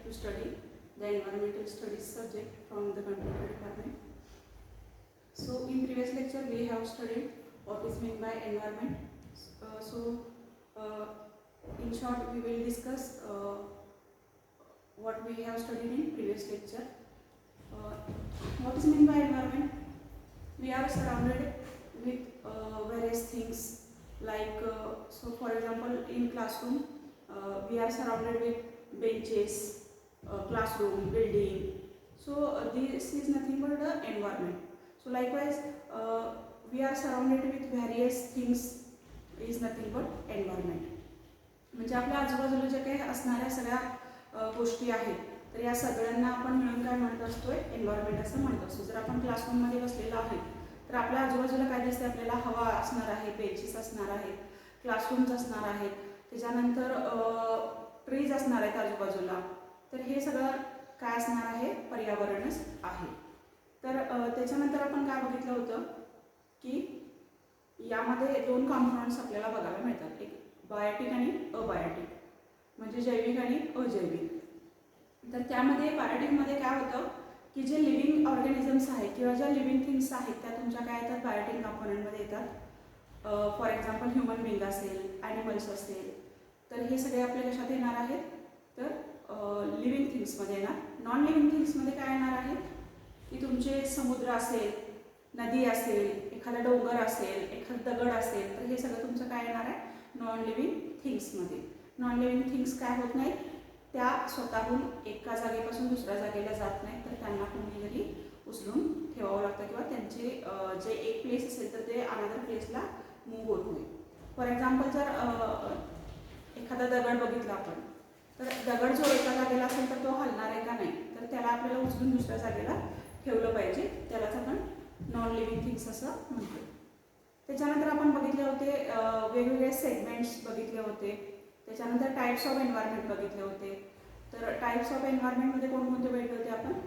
to study the environmental studies subject from the computer department. So in previous lecture we have studied what is meant by environment. In short we will discuss what we have studied in previous lecture. What is meant by environment? We are surrounded with various things like so for example in classroom we are surrounded with benches, classroom, building. So this is nothing but the environment. So likewise we are surrounded with various things is nothing but environment. म्हणजे आपल्या आजूबाजूला जे काही असणाऱ्या सगळ्या गोष्टी आहेत तर या सगळ्यांना आपण मिळून काय म्हणत असतोय एन्व्हायरमेंट असं म्हणत असतो. जर आपण क्लासरूममध्ये बसलेलो आहे तर आपल्या आजूबाजूला काय दिसते आपल्याला हवा असणार आहे, बेंचेस असणार आहेत, क्लासरूम्स असणार आहेत, त्याच्यानंतर ट्रीज असणार आहेत आजूबाजूला. तर हे सगळं काय असणार आहे पर्यावरणच आहे. तर त्याच्यानंतर आपण काय बघितलं होतं की यामध्ये दोन कंपोनंट्स आपल्याला बघायला मिळतात, एक बायोटिक आणि अबायोटिक म्हणजे जैविक आणि अजैविक. तर त्यामध्ये बायोटिकमध्ये काय होतं की जे लिव्हिंग ऑर्गॅनिझम्स आहेत किंवा ज्या लिव्हिंग थिंग्स आहेत त्या तुमच्या काय येतात बायोटिक कंपोनंटमध्ये येतात. फॉर एक्झाम्पल ह्युमन बिंग असेल, ॲनिमल्स असेल, तर हे सगळे आपल्या कशात येणार आहेत तर लिव्हिंग थिंग्समध्ये येणार. नॉन लिव्हिंग थिंग्समध्ये काय येणार आहे की तुमचे समुद्र असेल, नदी असेल, एखादा डोंगर असेल, एखादा दगड असेल, तर हे सगळं तुमचं काय येणार आहे नॉन लिव्हिंग थिंग्समध्ये. नॉन लिव्हिंग थिंग्स काय होत नाहीत, त्या स्वतःहून एका जागेपासून दुसऱ्या जागेला जात नाहीत, तर त्यांना कोणीतरी उचलून ठेवावं लागतं किंवा त्यांचे जे एक प्लेस असेल तर ते अनदर प्लेसला मूव्ह होत नाही. फॉर एक्झाम्पल जर एखादा दगड बघितला आपण तर दगड जो एका जागेला असेल तर तो हलणार आहे का नाही, तर त्याला आपल्याला उचलून दुसऱ्या जागेला ठेवलं पाहिजे, त्यालाच आपण नॉन लिव्हिंग थिंग्स असं म्हणतो. त्याच्यानंतर आपण बघितले होते वेगवेगळे सेगमेंट्स बघितले होते. त्याच्यानंतर टाईप्स ऑफ एन्व्हायरमेंट बघितले होते. तर टाईप्स ऑफ एन्व्हायरमेंटमध्ये कोणकोणते बघितले होते आपण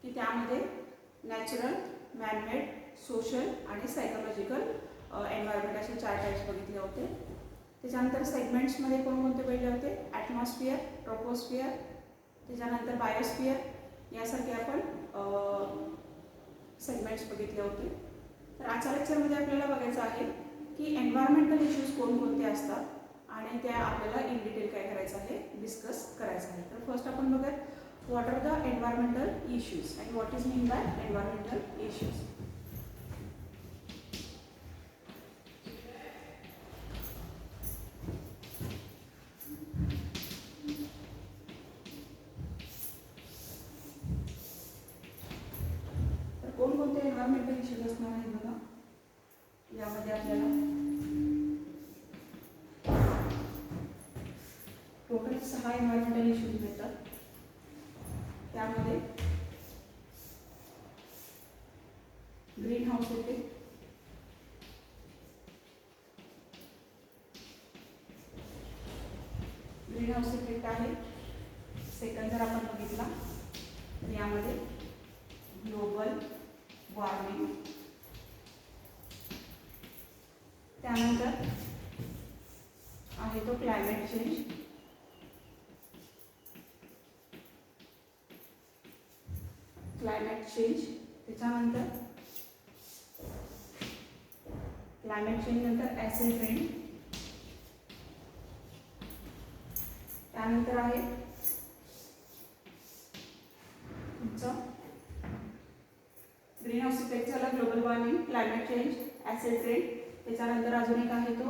की त्यामध्ये नॅचरल, मॅनमेड, सोशल आणि सायकोलॉजिकल एन्व्हायरमेंट असे 4 टाईप्स बघितले होते. त्याच्यानंतर सेगमेंट्समध्ये कोणकोणते बघितले होते ॲटमॉस्फिअर, ट्रोपोस्फिअर, त्याच्यानंतर बायोस्फिअर यासारखे आपण सेगमेंट्स बघितले होते. तर आजच्या लेक्चरमध्ये आपल्याला बघायचं आहे की एन्व्हायरमेंटल इश्यूज कोणकोणते असतात आणि त्या आपल्याला इन डिटेल काय करायचं आहे डिस्कस करायचं आहे. तर फर्स्ट आपण बघूयात what are the environmental issues and what is mean by environmental issues. तर कोणकोणते एन्व्हायरमेंटल इश्यूज असणार आहेत बघा यामध्ये आपल्याला टोटल 6 एन्व्हायरमेंटल इश्यूज मिळतात. त्यामध्ये green house effect, green house effect आहे. सेकंड जर आपण बघितला तर यामध्ये ग्लोबल वॉर्मिंग, त्यानंतर आहे तो क्लायमेट चेंज, क्लायमेट चेंज. त्याच्यानंतर क्लायमेट चेंज नंतर ॲसिड रेन, त्यानंतर आहे तुमचं ग्रीन हाऊस इफेक्ट झाला, global warming, climate change, acid rain. त्याच्यानंतर अजून एक आहे तो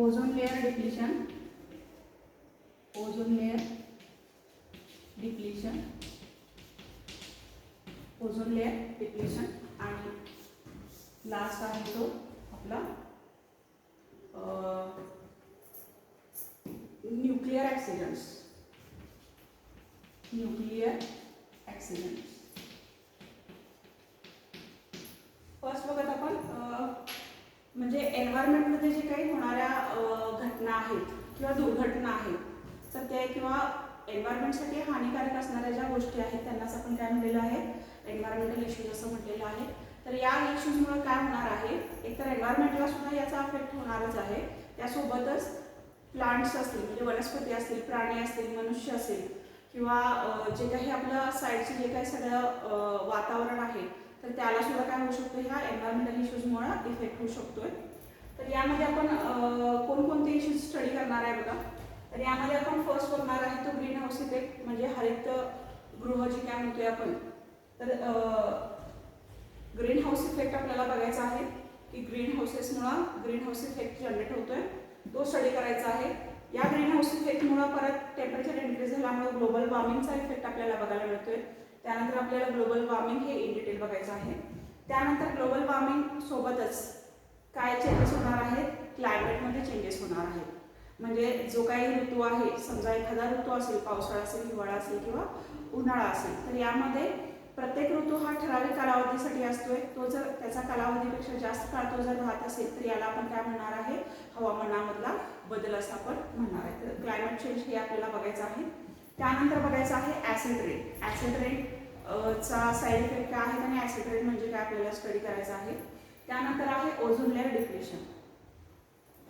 ozone layer depletion, ozone layer depletion, ozone layer depletion आणि लास्ट आहे तो आपला nuclear accidents, nuclear accidents. First बघत आपण म्हणजे एन्व्हायरमेंटमध्ये जे काही होणाऱ्या घटना आहेत किंवा दुर्घटना आहेत तर त्या किंवा एन्व्हायरमेंटसाठी हानिकारक असणाऱ्या ज्या गोष्टी आहेत त्यांनाच आपण काय म्हटलेलं आहे एन्व्हायरमेंटल इश्यूज असं म्हटलेलं आहे. तर या इश्यूजमुळे काय होणार आहे, एकतर एन्व्हायरमेंटला सुद्धा याचा अफेक्ट होणारच आहे त्यासोबतच प्लांट्स असतील म्हणजे वनस्पती असतील, प्राणी असतील, मनुष्य असेल किंवा जे काही आपलं साईडचे जे काही सगळं वातावरण आहे तर त्याला सुद्धा काय होऊ शकतो, ह्या एन्व्हायरमेंटल इश्यूजमुळे इफेक्ट होऊ शकतोय. तर यामध्ये आपण कोणकोणते इश्यूज स्टडी करणार आहे बघा. तर यामध्ये आपण फर्स्ट बघणार आहे तो ग्रीन हाऊस इफेक्ट म्हणजे हरित गृह जे काय म्हणतोय आपण. तर ग्रीन हाऊस इफेक्ट आपल्याला बघायचा आहे की ग्रीन हाऊसेसमुळे ग्रीन हाऊस इफेक्ट जनरेट होतोय, तो स्टडी करायचा आहे. या ग्रीन हाऊस इफेक्टमुळे परत टेम्परेचर इन्क्रीज झाल्यामुळे ग्लोबल वॉर्मिंगचा इफेक्ट आपल्याला बघायला मिळतोय. त्यानंतर आपल्याला ग्लोबल वॉर्मिंग हे इन डिटेल बघायचं आहे. त्यानंतर ग्लोबल वॉर्मिंग सोबतच काय चेंजेस होणार आहेत, क्लायमेटमध्ये चेंजेस होणार आहेत. म्हणजे जो काही ऋतू आहे, समजा एखादा ऋतू असेल, पावसाळा असेल, हिवाळा असेल किंवा उन्हाळा असेल, तर यामध्ये प्रत्येक ऋतू हा ठराविक कालावधीसाठी असतोय. तो जर त्याचा कालावधीपेक्षा जास्त काळ तो जर राहत असेल तर याला आपण काय म्हणणार आहे, हवामानामधला बदल असं आपण म्हणणार आहे. तर क्लायमेट चेंज हे आपल्याला बघायचं आहे. त्यानंतर बघायचं आहे ॲसिड रेन. ॲसिड रेन चा साईड इफेक्ट काय आहेत आणि ॲसिड रेन म्हणजे काय आपल्याला स्टडी करायचं आहे. त्यानंतर आहे ozone layer depletion.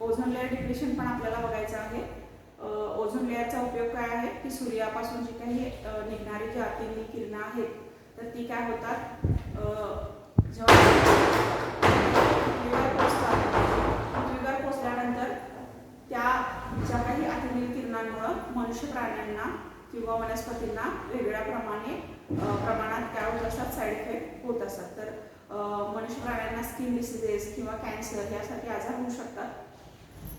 Ozone layer depletion पण आपल्याला बघायचं आहे. ओझोन लेअरचा उपयोग काय आहे की सूर्यापासून जी काही निघणारी जी अतिनील किरणं आहेत तर ती काय होतात, जेव्हा पृथ्वीवर पोचल्यानंतर त्या ज्या काही अतिनील किरणांमुळं मनुष्य प्राण्यांना किंवा वनस्पतींना वेगळ्या प्रमाणात काय होत असतात, साईड इफेक्ट होत असतात. तर मनुष्य प्राण्यांना स्किन डिसीजेस किंवा कॅन्सर यासारखे आजार होऊ शकतात.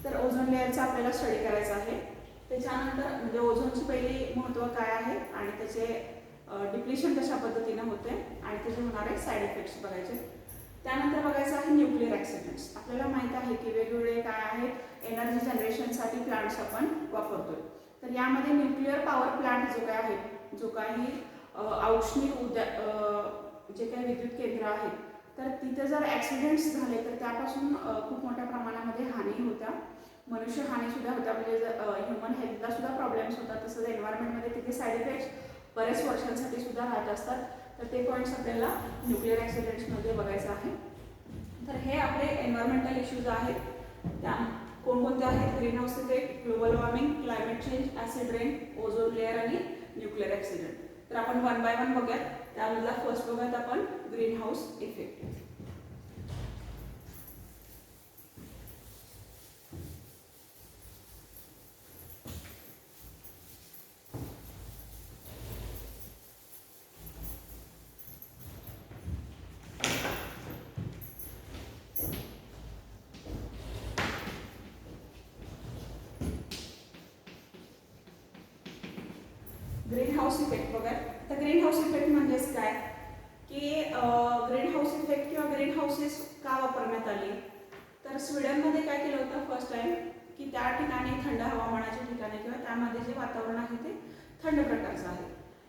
तर ओझोन लेअरचा आपल्याला स्टडी करायचा आहे. त्याच्यानंतर म्हणजे ओझोनची पहिली महत्त्व काय आहे आणि त्याचे डिप्लेशन कशा पद्धतीने होते आणि त्याचे होणारे साईड इफेक्ट्स बघायचे. त्यानंतर बघायचं आहे न्यूक्लिअर ॲक्सिडेंट्स. आपल्याला माहीत आहे की वेगवेगळे काय आहेत एनर्जी जनरेशनसाठी प्लांट्स आपण वापरतोय. तर यामध्ये न्यूक्लिअर पॉवर प्लांट जो काय आहे, जो काही औष्णिक जे काही विद्युत केंद्र आहेत तर तिथे जर ॲक्सिडेंट्स झाले तर त्यापासून खूप मोठ्या प्रमाणामध्ये हानी होत्या, मनुष्य हानीसुद्धा होत्या. म्हणजे ह्युमन हेल्थला सुद्धा प्रॉब्लेम्स होतात. तसंच एन्व्हायरमेंटमध्ये तिथे साईड इफेक्ट्स बऱ्याच वर्षांसाठी सुद्धा राहत असतात. तर ते पॉईंट्स आपल्याला न्यूक्लिअर ॲक्सिडेंट्समध्ये बघायचं आहे. तर हे आपले एन्व्हायरमेंटल इश्यूज आहेत. त्या कोणकोणते आहेत, green house effect, global warming, climate change, acid rain, ozone layer आणि न्यूक्लिअर ॲक्सिडेंट. तर आपण वन बाय वन बघूयात. त्यामधला फर्स्ट बघूयात आपण green house effect. Green house effect बघा. तर ग्रीन हाऊस इफेक्ट म्हणजेच काय की ग्रीन हाऊस इफेक्ट किंवा ग्रीन हाऊसेस का वापरण्यात आली. तर स्वीडनमध्ये काय केलं होतं फर्स्ट टाइम की त्या ठिकाणी थंड हवामानाच्या ठिकाणी किंवा त्यामध्ये जे वातावरण आहे ते थंड प्रकारचं आहे.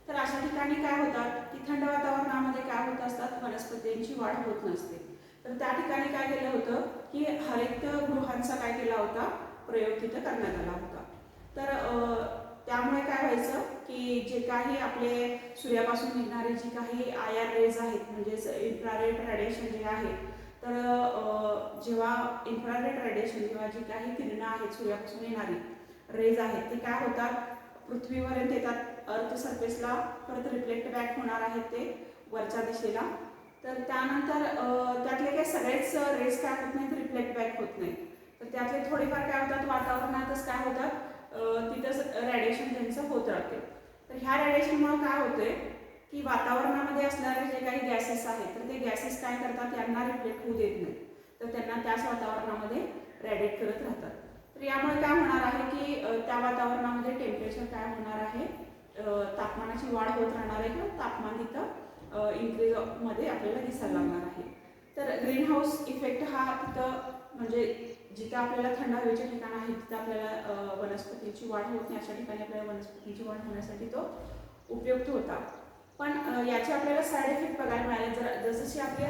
तर अशा ठिकाणी काय होतात की थंड वातावरणामध्ये काय होत असतात, वनस्पतींची वाढ होत नसते. तर त्या ठिकाणी काय केलं होतं की हरित गृहांचा काय केला होता, प्रयोग तिथं करण्यात आला होता. तर त्यामुळे काय व्हायचं की जे काही आपले सूर्यापासून निघणारे जी काही IR रेज आहेत म्हणजेच इन्फ्रारेड रेडिएशन जे आहे, तर जेव्हा इन्फ्रारेड रेडिएशन किंवा जी काही किरणं आहेत सूर्यापासून येणारी रेज आहेत ते काय होतात, पृथ्वीपर्यंत येतात. अर्थ सरफेसला परत रिफ्लेक्ट बॅक होणार आहेत ते वरच्या दिशेला. तर त्यानंतर त्यातले काही सगळेच रेज काय होत नाहीत, रिफ्लेक्ट बॅक होत नाहीत. तर त्यातले थोडेफार काय होतात, वातावरणातच काय होतात, तिथंच रेडिएशन त्यांचं होत राहते. तर ह्या रेडिएशनमुळे काय होतंय की वातावरणामध्ये असणारे जे काही गॅसेस आहेत तर ते गॅसेस काय करतात, यांना रिफ्लेक्ट होऊ देत नाही. तर त्यांना त्याच वातावरणामध्ये रेडिएट करत राहतात. तर यामुळे काय होणार आहे की त्या वातावरणामध्ये टेम्परेचर काय होणार आहे, तापमानाची वाढ होत राहणार आहे किंवा तापमान तिथं इन्क्रीजमध्ये आपल्याला दिसायला लागणार आहे. तर ग्रीन हाऊस इफेक्ट हा तिथं म्हणजे जिथं आपल्याला थंड हवेचे ठिकाण आहे तिथं आपल्याला वनस्पतींची वाढ होत नाही, अशा ठिकाणी आपल्याला वनस्पतींची वाढ होण्यासाठी तो उपयुक्त होता. पण याचे आपल्याला साईड इफेक्ट बघायला मिळाले. जसजसे आपले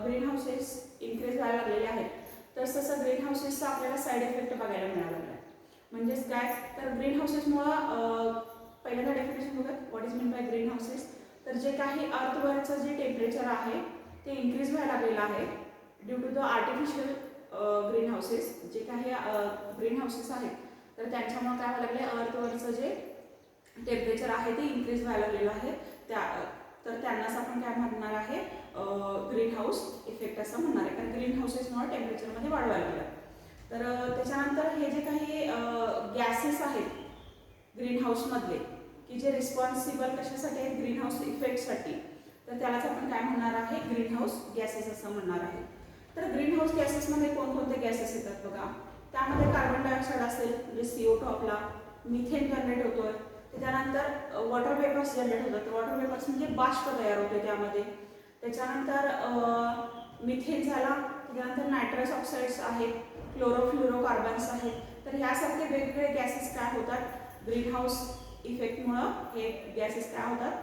ग्रीन हाऊसेस इन्क्रीज व्हायला लागलेले आहेत तसं ग्रीन हाऊसेसचा आपल्याला साईड इफेक्ट बघायला मिळाला आहे. म्हणजेच काय, तर ग्रीन हाऊसेसमुळं पहिल्यांदा डेफिनेशन बघा, what is mean by green houses. तर जे काही अर्थवरचं जे टेम्परेचर आहे ते इन्क्रीज व्हायला लागलेलं आहे due to the artificial greenhouses, जे काही ग्रीन हाऊसेस आहेत तर त्यांच्यामुळे काय व्हायला लागले, अर्थवरचं जे टेम्परेचर आहे ते इन्क्रीज व्हायला लागलेलं आहे. तर त्यांनाच आपण काय म्हणणार आहे, ग्रीन हाऊस इफेक्ट असं म्हणणार आहे, कारण ग्रीन हाऊसेसमुळे टेम्परेचरमध्ये वाढ व्हायला लागला. तर त्याच्यानंतर हे जे काही गॅसेस आहेत ग्रीन हाऊसमधले, की जे रिस्पॉन्सिबल कशासाठी आहेत, ग्रीन हाऊस इफेक्टसाठी, तर त्यालाच आपण काय म्हणणार आहे, ग्रीन हाऊस गॅसेस असं म्हणणार आहे. तर ग्रीन हाऊस गॅसेसमध्ये कोणकोणते गॅसेस येतात बघा. त्यामध्ये कार्बन डायऑक्साईड असेल, म्हणजे CO2 आपला, मिथेन जनरेट होतोय, त्याच्यानंतर वॉटर वेपर्स जनरेट होतात. वॉटर वेपर्स म्हणजे बाष्प तयार होते त्यामध्ये. त्याच्यानंतर मिथेन झाला, त्याच्यानंतर नायट्रस ऑक्साईड्स आहेत, क्लोरोफ्लोरोकार्बन्स आहेत. तर ह्यासारखे वेगवेगळे गॅसेस काय होतात ग्रीन हाऊस इफेक्टमुळं, हे गॅसेस काय होतात,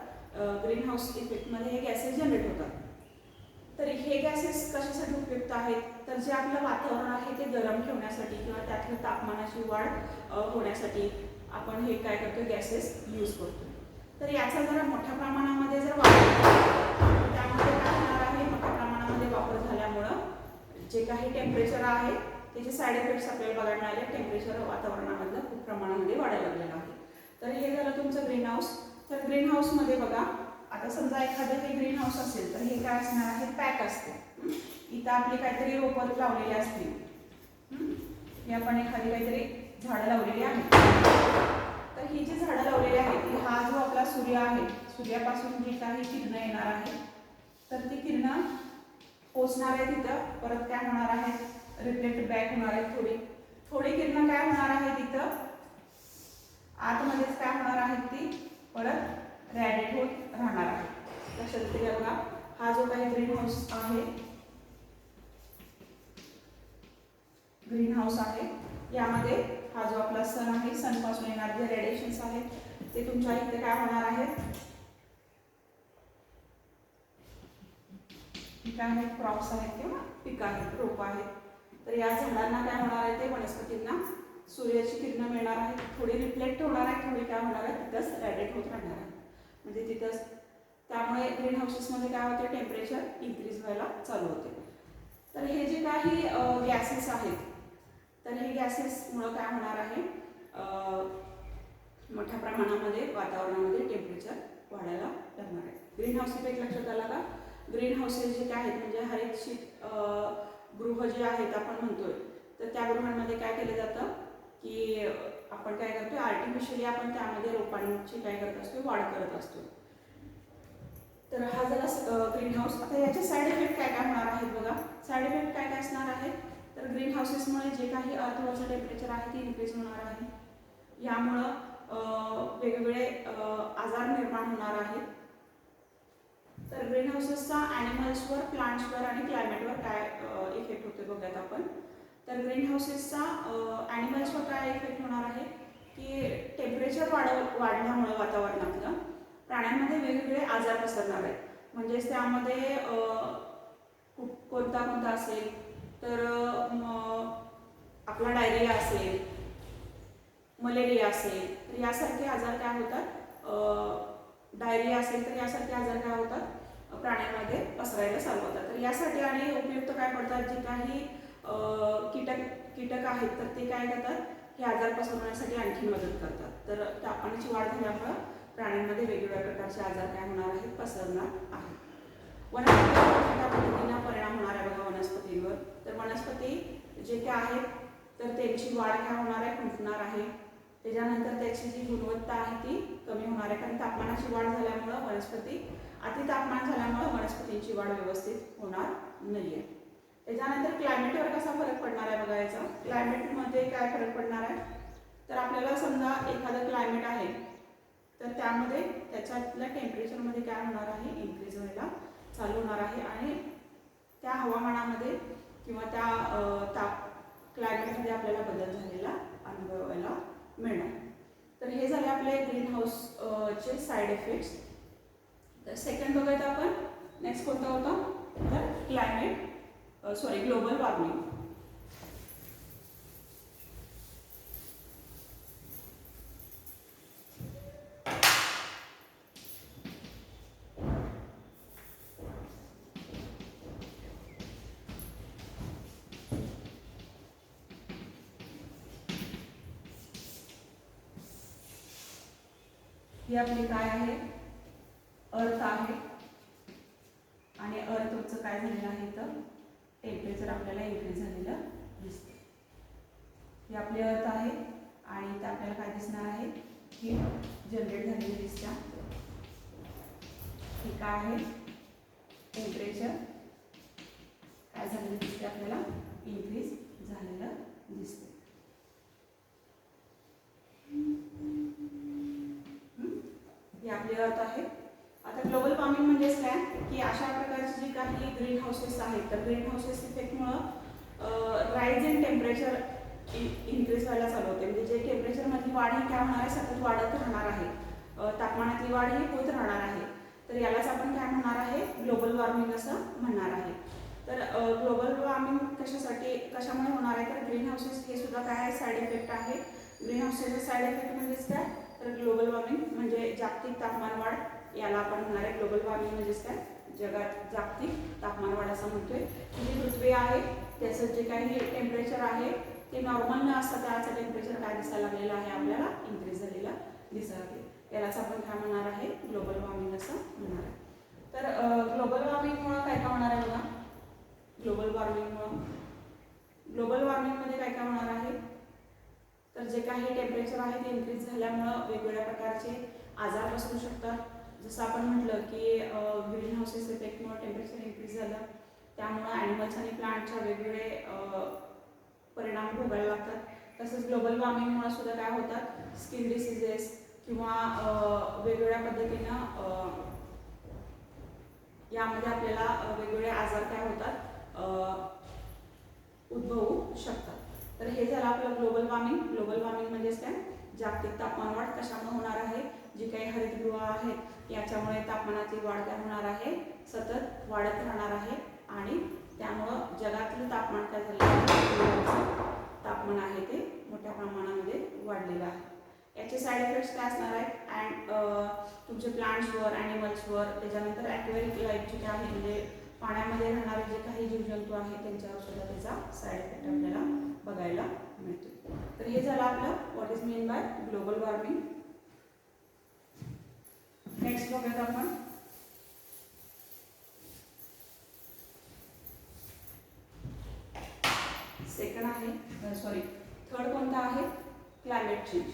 ग्रीन हाऊस इफेक्टमध्ये हे गॅसेस जनरेट होतात. तर हे गॅसेस कशासाठी उपयुक्त आहेत, तर जे आपलं वातावरण आहे ते गरम ठेवण्यासाठी किंवा त्यातल्या तापमानाची वाढ होण्यासाठी आपण हे काय करतो, गॅसेस यूज करतो. तर याचा जरा मोठ्या प्रमाणामध्ये जर वापर, त्यामध्ये काय होणार आहे, मोठ्या प्रमाणामध्ये वापर झाल्यामुळं जे काही टेम्परेचर आहे त्याचे साईड इफेक्ट्स आपल्याला बघायला मिळाले. टेम्परेचर वातावरणामधलं खूप प्रमाणामध्ये वाढायला लागलेलं आहे. तर हे झालं तुमचं ग्रीन हाऊस. तर ग्रीन हाऊसमध्ये बघा, आता समजा एखादं हे ग्रीन हाऊस असेल तर हे काय असणार आहे, पॅक असते. इथं आपली काहीतरी रोपं लावलेली असतील, हे आपण एखादी काहीतरी झाडं लावलेली आहेत. तर ही जी झाडं लावलेली आहेत, हा जो आपला सूर्य आहे, सूर्यापासून जी काही किरणं येणार आहे तर ती किरणं पोचणार आहे तिथं, परत काय होणार आहे, रिफ्लेक्ट बॅक होणार आहे. थोडी किरणं काय होणार आहे तिथं आतमध्येच काय होणार आहे, ती परत रॅडिएट होत राहणार आहे. लक्षात येते बघा, हा जो काही ग्रीन हाऊस आहे, ग्रीन हाऊस आहे, यामध्ये हा जो आपला सन आहे, सन पासून येणारे जे रेडिएशन्स आहेत ते तुमच्या इथे काय होणार आहेत, पिकं आहेत, क्रॉप्स आहेत किंवा पिकं आहेत, रोपं आहेत. तर या झाडांना काय होणार आहे, ते वनस्पतींना सूर्याची किरणं मिळणार आहे, थोडी रिफ्लेक्ट होणार आहे, थोडी काय होणार आहे, तिथंच रॅडिएट होत राहणार आहे, म्हणजे तिथंच. त्यामुळे ग्रीन हाऊसेसमध्ये काय होते, टेम्परेचर इन्क्रीज व्हायला चालू होते. तर हे जे काही गॅसेस आहेत, तर हे गॅसेसमुळं काय होणार आहे, मोठ्या प्रमाणामध्ये वातावरणामध्ये टेम्परेचर वाढायला लागणार आहे. ग्रीन हाऊस इफेक्ट लक्षात आला का. ग्रीन हाऊसेस जे काय आहेत, म्हणजे हरित गृह जे आहेत आपण म्हणतोय, तर त्या गृहांमध्ये काय केलं जातं की आपण काय करतो, आर्टिफिशियली आपण त्यामध्ये रोपांची काय करत असतो, वाढ करत असतो. तर हा झाला ग्रीन हाऊस. आता याचे साईड इफेक्ट काय काय होणार आहेत बघा. साईड इफेक्ट काय काय असणार आहेत, तर ग्रीन हाऊसेसमुळे जे काही अर्थवरचं टेम्परेचर आहे ते इन्क्रीज होणार आहे. यामुळं वेगवेगळे आजार निर्माण होणार आहेत. तर ग्रीन हाऊसेसचा ॲनिमल्सवर, प्लांट्सवर आणि क्लायमेटवर काय इफेक्ट होतो बघूयात आपण. तर ग्रीन हाऊसेसचा ॲनिमल्सवर काय इफेक्ट होणार आहे की टेम्परेचर वाढल्यामुळं वातावरणातलं प्राण्यांमध्ये वेगवेगळे आजार पसरणार आहेत. म्हणजेच त्यामध्ये कोणता असेल तर आपला डायरिया असेल, मलेरिया असेल, तर यासारखे आजार काय होतात, डायरिया असेल तर यासारखे आजार काय होतात, प्राण्यांमध्ये पसरायला चालू होतात. तर यासाठी आणि उपयुक्त काय पडतात, जे काही कीटक आहेत तर ते काय करतात, हे आजार पसरवण्यासाठी आणखी मदत करतात. तर तापमानाची वाढ झाल्यामुळं प्राण्यांमध्ये वेगवेगळ्या प्रकारचे आजार काय होणार आहेत, पसरणार आहेत. वनस्पतींवर त्या पद्धतीनं परिणाम होणार आहे बघा वनस्पतींवर. तर वनस्पती जे काय आहेत तर त्यांची वाढ काय होणार आहे, खुंटणार आहे. त्याच्यानंतर त्याची जी गुणवत्ता आहे ती कमी होणार आहे, कारण तापमानाची वाढ झाल्यामुळं अति तापमान झाल्यामुळं वनस्पतींची वाढ व्यवस्थित होणार नाही आहे. त्याच्यानंतर क्लायमेटवर कसा फरक पडणार आहे बघा. याचा क्लायमेटमध्ये काय फरक पडणार आहे, तर आपल्याला समजा एखादं क्लायमेट आहे तर त्यामध्ये त्याच्यातल्या टेम्परेचरमध्ये काय होणार आहे, इन्क्रीज व्हायला चालू होणार आहे आणि त्या हवामानामध्ये किंवा त्या क्लायमेटमध्ये आपल्याला बदल झालेला अनुभवायला मिळणार. तर हे झाले आपले ग्रीन हाऊसचे साईड इफेक्ट्स. तर सेकंड बघायचं आपण, नेक्स्ट कोणता होता, तर ग्लोबल वॉर्मिंग. ही आपली काय आहे, अर्थ आहे आणि अर्थचं काय झालेलं आहे तर टेम्परेचर आपल्याला इन्क्रीज झालेलं दिसते. ही आपली अर्थ आहे आणि इथे आपल्याला काय दिसणार आहे, ही जनरेट झालेली दिसते. ही काय आहे, टेम्परेचर काय झालेलं दिसते आपल्याला, इन्क्रीज झालेलं दिसते. ही आपली अर्थ आहे. आता ग्लोबल वॉर्मिंग म्हणजेच काय की अशा प्रकारची जी काही ग्रीन हाऊसेस आहेत तर ग्रीन हाऊसेस इफेक्टमुळं राईज इन टेम्परेचर इन्क्रीज व्हायला चालू होते. म्हणजे जे टेम्परेचरमधली वाढ ही काय होणार आहे, सतत वाढत राहणार आहे, तापमानातली वाढ ही होत राहणार आहे. तर यालाच आपण काय म्हणणार आहे, ग्लोबल वॉर्मिंग असं म्हणणार आहे. तर ग्लोबल वॉर्मिंग कशामुळे होणार आहे तर ग्रीन हाऊसेस हे सुद्धा काय आहे, साईड इफेक्ट आहे. ग्रीन हाऊसेसचा साईड इफेक्ट म्हणजेच काय तर ग्लोबल वॉर्मिंग म्हणजे जागतिक तापमान वाढ, याला आपण म्हणणार आहे ग्लोबल वॉर्मिंग म्हणजेच काय, जगात जागतिक तापमान वाढ असं म्हणतोय. जी पृथ्वी आहे त्याचं जे काही टेम्परेचर आहे ते नॉर्मल न असता त्याचं टेम्परेचर काय दिसायला लागलेलं आहे, आपल्याला इन्क्रीज झालेलं दिसायला लागले. यालाच आपण काय म्हणणार आहे, ग्लोबल वॉर्मिंग असं म्हणणार आहे. तर ग्लोबल वॉर्मिंगमुळं काय काय होणार आहे बघा, ग्लोबल वॉर्मिंगमध्ये काय काय होणार आहे तर जे काही टेम्परेचर आहे ते इन्क्रीज झाल्यामुळं वेगवेगळ्या प्रकारचे आजार पसरू शकतात. जसं आपण म्हटलं की ग्रीन हाऊसेस इफेक्टमुळे टेम्परेचर इन्क्रीज झालं, त्यामुळं ॲनिमल्स आणि प्लांटच्या वेगवेगळे परिणाम भोगायला लागतात. तसंच ग्लोबल वॉर्मिंगमुळे सुद्धा काय होतात, स्किन डिसीजेस किंवा वेगवेगळ्या पद्धतीनं यामध्ये आपल्याला वेगवेगळे आजार काय होतात, उद्भवू शकतात. तर हे झालं आपलं ग्लोबल वॉर्मिंग. ग्लोबल वॉर्मिंग म्हणजेच काय, जागतिक तापमान वाढ कशामुळे होणार आहे, जी काही हरितगृह आहेत याच्यामुळे तापमानाची वाढ काय होणार आहे, सतत वाढत राहणार आहे आणि त्यामुळं जगातलं तापमान काय झालं, तापमान आहे ते मोठ्या प्रमाणामध्ये वाढलेलं आहे. याचे साईड इफेक्ट्स काय असणार आहेत, अँड तुमचे प्लांट्सवर, ॲनिमल्सवर, त्याच्यानंतर ॲक्वेरिक लाईफ जे आहे म्हणजे पाण्यामध्ये राहणारे जे काही जीवजंतू आहेत त्यांच्यावर सुद्धा त्याचा साईड इफेक्ट आपल्याला बघायला मिळतो. तर हे झालं आपलं what is mean bye global warming. Next बघूयात आपण थर्ड कोणता आहे, क्लायमेट चेंज.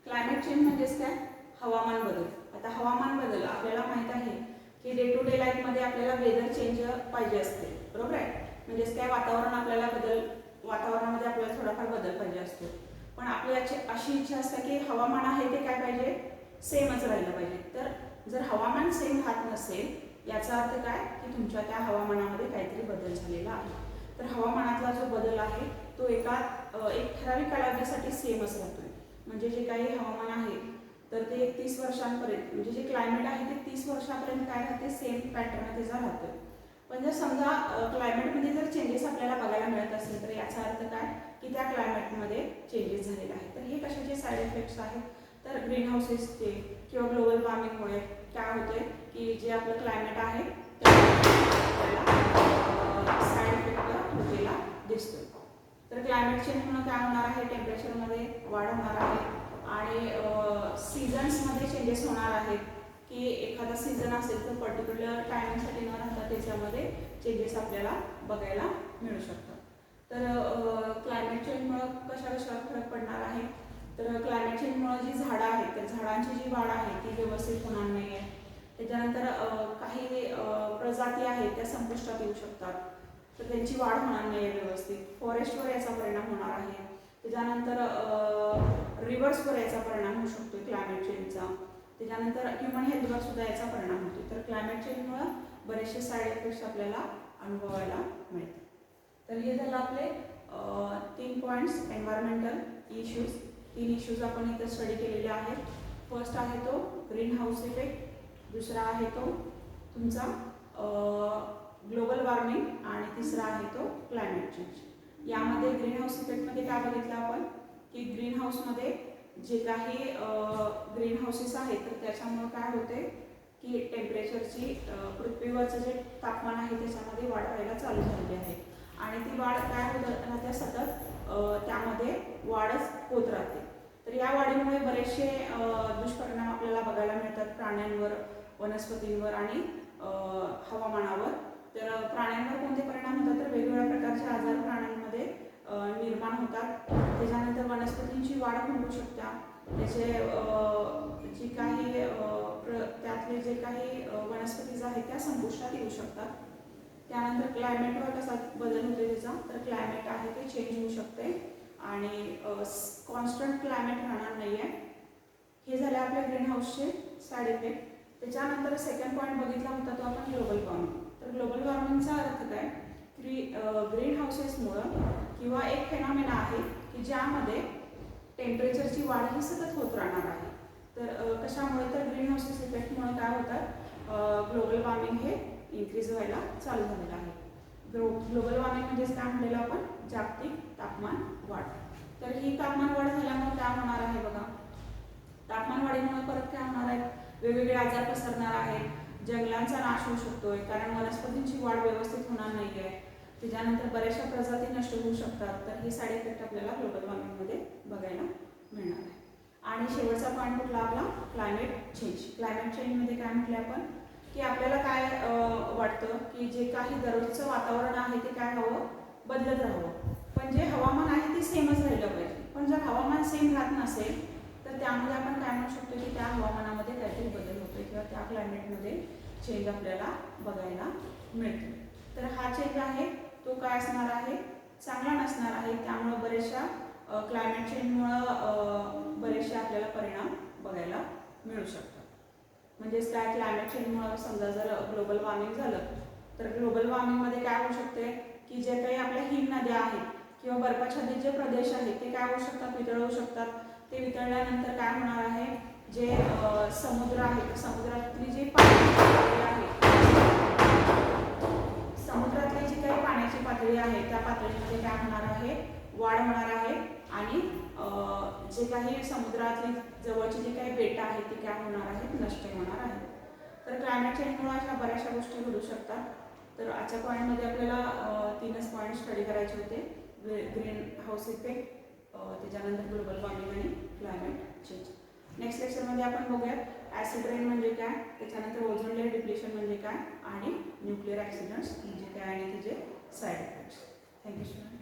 क्लायमेट चेंज म्हणजेच काय, हवामान बदल. आता हवामान बदल आपल्याला माहित आहे की डे टू डे लाईफमध्ये आपल्याला वेदर चेंज पाहिजे असते, बरोबर आहे. म्हणजेच काय, वातावरणामध्ये आपल्याला थोडाफार बदल पाहिजे असतो. पण आपल्याची अशी इच्छा असते की हवामान आहे ते काय पाहिजे, सेमच राहिलं पाहिजे. तर जर हवामान सेम राहत नसेल याचा अर्थ काय की तुमच्या त्या हवामानामध्ये काहीतरी बदल झालेला आहे. तर हवामानातला जो बदल आहे तो एक ठराविक कालावधीसाठी सेमच राहतोय. म्हणजे जे काही हवामान आहे तर ते 30 वर्षांपर्यंत, म्हणजे जे क्लायमेट आहे ते 30 वर्षापर्यंत काय राहते, सेम पॅटर्न त्याचा राहतोय. पण जर समजा क्लायमेटमध्ये जर चेंजेस आपल्याला बघायला मिळत असेल तर याचा अर्थ काय की त्या क्लायमेटमध्ये चेंजेस झालेले आहेत. तर हे कशाचे साईड इफेक्ट्स आहेत तर ग्रीन हाऊसेसचे किंवा ग्लोबल वॉर्मिंगमुळे काय होते की जे आपलं क्लायमेट आहे त्याला साईड इफेक्ट होतेला दिसतो. तर क्लायमेट चेंजमुळे काय होणार आहे, टेम्परेचरमध्ये वाढ होणार आहे आणि सीझन्समध्ये चेंजेस होणार आहेत की एखादा सीझन असेल तर पर्टिक्युलर टायमिंगसाठी न राहता त्याच्यामध्ये चेंजेस आपल्याला बघायला मिळू शकतात. तर क्लायमेट चेंजमुळं कशावर फरक पडणार आहे तर क्लायमेट चेंजमुळं जी झाडं आहेत त्या झाडांची जी वाढ आहे ती व्यवस्थित होणार नाही आहे. त्याच्यानंतर काही प्रजाती आहेत त्या संपुष्टात येऊ शकतात, तर त्यांची वाढ होणार नाही आहे व्यवस्थित. फॉरेस्टवर याचा परिणाम होणार आहे. त्याच्यानंतर रिव्हर्सवर याचा परिणाम होऊ शकतो क्लायमेट चेंजचा. त्याच्यानंतर ह्युमन हेल्थवर सुद्धा याचा परिणाम होतो. तर क्लायमेट चेंजमुळं बरेचसे साईड इफेक्ट्स आपल्याला अनुभवायला मिळतात. तर हे झालं आपले 3 पॉईंट्स एन्व्हायरमेंटल इश्यूज. 3 इश्यूज आपण इथं स्टडी केलेले आहेत. फर्स्ट आहे तो ग्रीन हाऊस इफेक्ट, दुसरा आहे तो तुमचा ग्लोबल वॉर्मिंग आणि तिसरा आहे तो क्लायमेट चेंज. यामध्ये ग्रीन हाऊस इफेक्टमध्ये काय बघितलं आपण की ग्रीन हाऊसमध्ये जे काही ग्रीन हाऊसेस आहेत तर त्याच्यामुळे काय होते की टेम्परेचरची पृथ्वीवरचं जे तापमान आहे त्याच्यामध्ये वाढ व्हायला चालू झालेली आहे आणि ती वाढ काय होत राहते सतत त्यामध्ये वाढच होत राहते. तर या वाढीमुळे बरेचसे दुष्परिणाम आपल्याला बघायला मिळतात प्राण्यांवर, वनस्पतींवर आणि हवामानावर. तर प्राण्यांवर कोणते परिणाम होतात तर वेगवेगळ्या प्रकारचे आजार प्राण्यांमध्ये निर्माण होतात. त्याच्यानंतर वनस्पतींची वाढ खुंटू शकता, त्याचे जी काही त्यातले जे काही वनस्पतीज आहेत त्या संपुष्टात येऊ शकतात. त्यानंतर क्लायमेटवर कसा बदल होतो त्याचा तर क्लायमेट आहे ते चेंज होऊ शकते आणि कॉन्स्टंट क्लायमेट राहणार नाही आहे. हे झाले आपल्या ग्रीन हाऊसचे साईड इफेक्ट. त्याच्यानंतर सेकंड पॉईंट बघितला होता तो आपण ग्लोबल वॉर्मिंग. तर ग्लोबल वॉर्मिंगचा अर्थ काय की ग्रीन हाऊसेसमुळं किंवा एक फेनॉमेना आहे की ज्यामध्ये टेम्परेचरची वाढ ही सतत होत राहणार आहे. तर कशामुळे तर ग्रीन हाऊसेस इफेक्टमुळे काय होतात ग्लोबल वॉर्मिंग हे इन्क्रीज व्हायला चालू झालेलं आहे. ग्लोबल वॉर्मिंग म्हणजेच काय म्हणलेलं आपण जागतिक तापमान वाढ. तर ही तापमान वाढ झाल्यामुळे काय होणार आहे बघा, तापमान वाढीमुळे परत काय होणार आहे वेगवेगळे आजार पसरणार आहेत, जंगलांचा नाश होऊ शकतोय कारण वनस्पतींची वाढ व्यवस्थित होणार नाही आहे. त्याच्यानंतर बऱ्याचशा प्रजाती नष्ट होऊ शकतात. तर ही साईड इफेक्ट आपल्याला ग्लोबल वॉर्मिंगमध्ये बघायला मिळणार आहे. आणि शेवटचा पॉईंट कुठला आपला क्लायमेट चेंज. क्लायमेट चेंजमध्ये काय म्हटले आपण की आपल्याला काय वाटतं की जे काही दररोजचं वातावरण आहे ते काय हवं बदलत राहावं, पण जे हवामान आहे ते सेमच राहिलं पाहिजे. पण जर हवामान सेम राहत नसेल तर त्यामध्ये आपण काय म्हणू शकतो की त्या हवामानामध्ये काहीतरी बदल होतो किंवा त्या क्लायमेटमध्ये चेंज आपल्याला बघायला मिळतो. तर हा चेंज आहे तो काय असणार आहे चांगला नसणार आहे. त्यामुळं बरेचशा क्लायमेट चेंजमुळं बरेचसे आपल्याला परिणाम बघायला मिळू शकतात. म्हणजेच काय क्लायमेट चेंजमुळं समजा जर ग्लोबल वॉर्मिंग झालं तर ग्लोबल वॉर्मिंगमध्ये काय होऊ शकते की जे काही आपल्या हिम नद्या आहेत किंवा बर्फाच्छादित जे प्रदेश आहेत ते काय होऊ शकतात वितळू शकतात. ते वितळल्यानंतर काय होणार आहे जे समुद्र आहे समुद्रातली जी पाण्याची पातळी आहे समुद्रातली जी काही पाण्याची पातळी आहे त्या पातळीमध्ये काय होणार आहे वाढ होणार आहे आणि जे काही समुद्रातली जवळची जी काही बेटं आहेत ती काय होणार आहेत नष्ट होणार आहेत. तर क्लायमेट चेंजमुळे अशा बऱ्याचशा गोष्टी घडू शकतात. तर आजच्या पॉईंटमध्ये आपल्याला 3च पॉईंट स्टडी करायचे होते, ग्रीन हाऊस इफेक्ट, त्याच्यानंतर ग्लोबल वॉर्मिंग आणि क्लायमेट चेंज. नेक्स्ट लेक्चरमध्ये आपण बघूयात ॲसिड रेन म्हणजे काय, त्याच्यानंतर ओझोन लेयर डिप्लेशन म्हणजे काय आणि न्यूक्लिअर ॲक्सिडेंट्स म्हणजे काय आणि त्याचे साईड इफेक्ट्स. Thank you student.